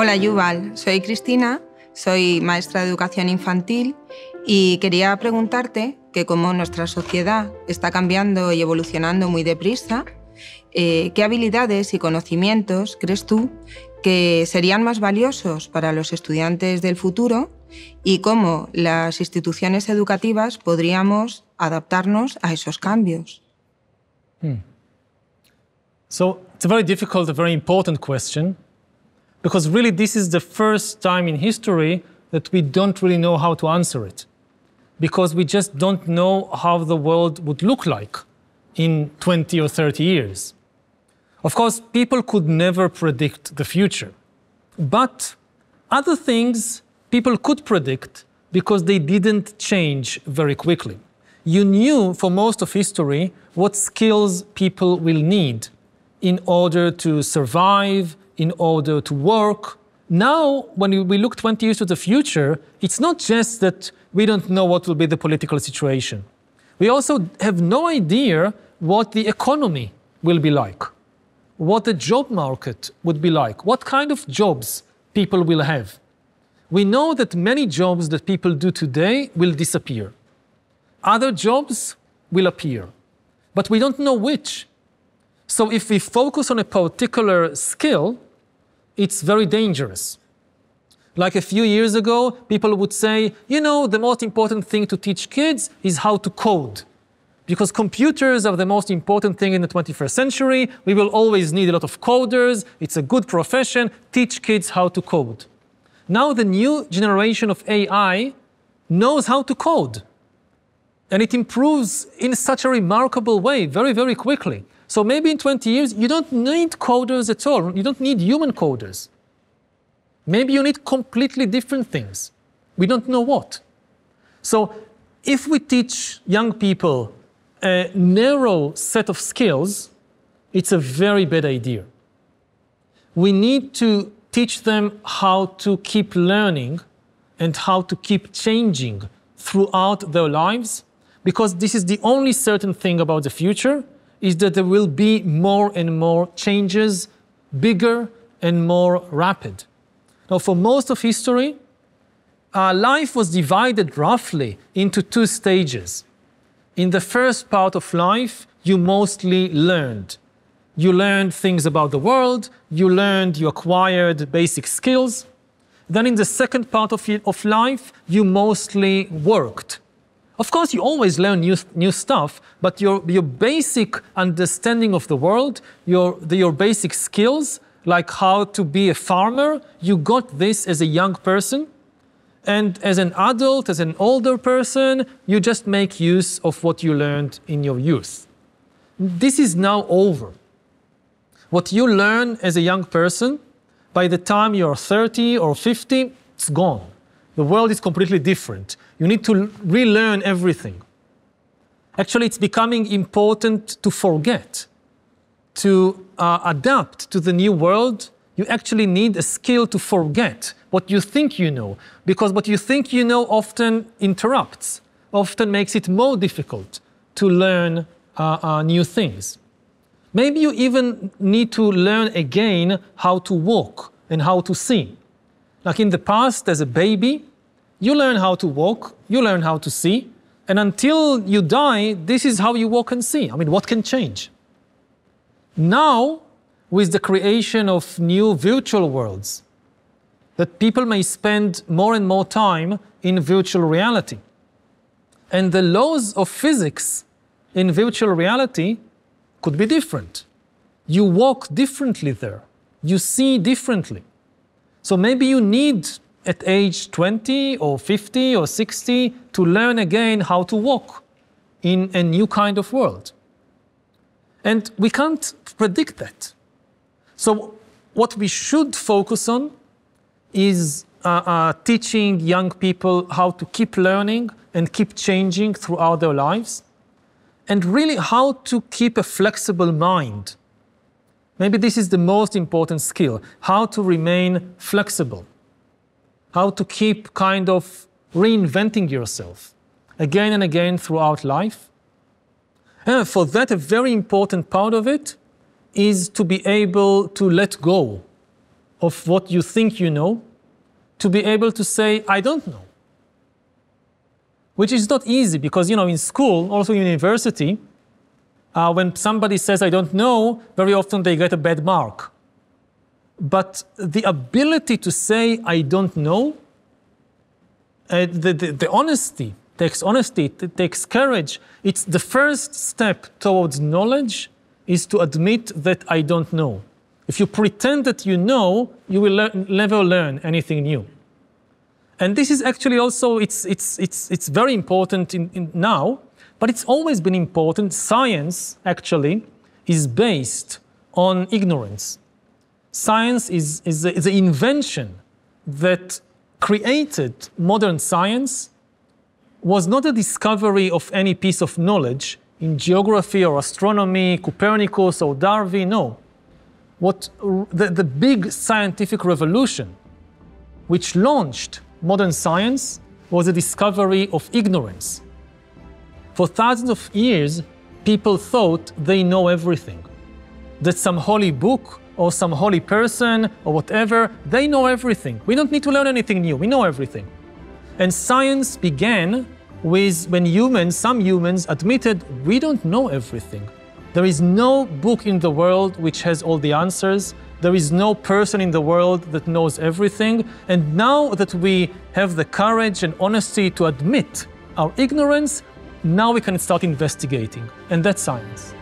Hola Yuval, soy Cristina, soy maestra de educación infantil y quería preguntarte que como nuestra sociedad está cambiando y evolucionando muy deprisa, ¿qué habilidades y conocimientos crees tú que serían más valiosos para los estudiantes del futuro y cómo las instituciones educativas podríamos adaptarnos a esos cambios? So it's a very difficult, a very important question, because really this is the first time in history that we don't really know how to answer it, because we just don't know how the world would look like in 20 or 30 years. Of course, people could never predict the future, but other things people could predict because they didn't change very quickly. You knew for most of history what skills people will need in order to survive, in order to work. Now, when we look 20 years to the future, it's not just that we don't know what will be the political situation. We also have no idea what the economy will be like, what the job market would be like, what kind of jobs people will have. We know that many jobs that people do today will disappear. Other jobs will appear, but we don't know which. So if we focus on a particular skill, it's very dangerous. Like a few years ago, people would say, you know, the most important thing to teach kids is how to code. Because computers are the most important thing in the 21st century. We will always need a lot of coders. It's a good profession. Teach kids how to code. Now the new generation of AI knows how to code. And it improves in such a remarkable way, very, very quickly. So maybe in 20 years, you don't need coders at all. You don't need human coders. Maybe you need completely different things. We don't know what. So if we teach young people a narrow set of skills, it's a very bad idea. We need to teach them how to keep learning and how to keep changing throughout their lives, because this is the only certain thing about the future, is that there will be more and more changes, bigger and more rapid. Now, for most of history, life was divided roughly into two stages. In the first part of life, you mostly learned. You learned things about the world, you acquired basic skills. Then in the second part of life, you mostly worked. Of course, you always learn new stuff, but your basic understanding of the world, your basic skills, like how to be a farmer, you got this as a young person. And as an adult, as an older person, you just make use of what you learned in your youth. This is now over. What you learn as a young person, by the time you're 30 or 50, it's gone. The world is completely different. You need to relearn everything. Actually, it's becoming important to forget, to adapt to the new world. You actually need a skill to forget what you think you know, because what you think you know often interrupts, often makes it more difficult to learn new things. Maybe you even need to learn again how to walk and how to see. Like in the past, as a baby, you learn how to walk, you learn how to see, and until you die, this is how you walk and see. I mean, what can change? Now, with the creation of new virtual worlds, that people may spend more and more time in virtual reality. And the laws of physics in virtual reality could be different. You walk differently there. You see differently. So maybe you need, at age 20 or 50 or 60, to learn again how to walk in a new kind of world. And we can't predict that. So what we should focus on is teaching young people how to keep learning and keep changing throughout their lives, and really how to keep a flexible mind. Maybe this is the most important skill, how to remain flexible, how to keep kind of reinventing yourself again and again throughout life. And for that, a very important part of it is to be able to let go of what you think you know to be able to say, I don't know. Which is not easy because, in school, also in university, when somebody says, I don't know, very often they get a bad mark. But the ability to say, I don't know, the honesty, it takes courage. It's the first step towards knowledge is to admit that I don't know. If you pretend that you know, you will never learn anything new. And this is actually also, it's very important now, but it's always been important. Science, actually, is based on ignorance. Science is the invention that created modern science was not a discovery of any piece of knowledge in geography or astronomy, Copernicus or Darwin, no. The big scientific revolution which launched modern science was a discovery of ignorance. For thousands of years, people thought they know everything. That some holy book or some holy person or whatever, they know everything. We don't need to learn anything new, we know everything. And science began with when some humans admitted we don't know everything. There is no book in the world which has all the answers. There is no person in the world that knows everything. And now that we have the courage and honesty to admit our ignorance, now we can start investigating. And that's science.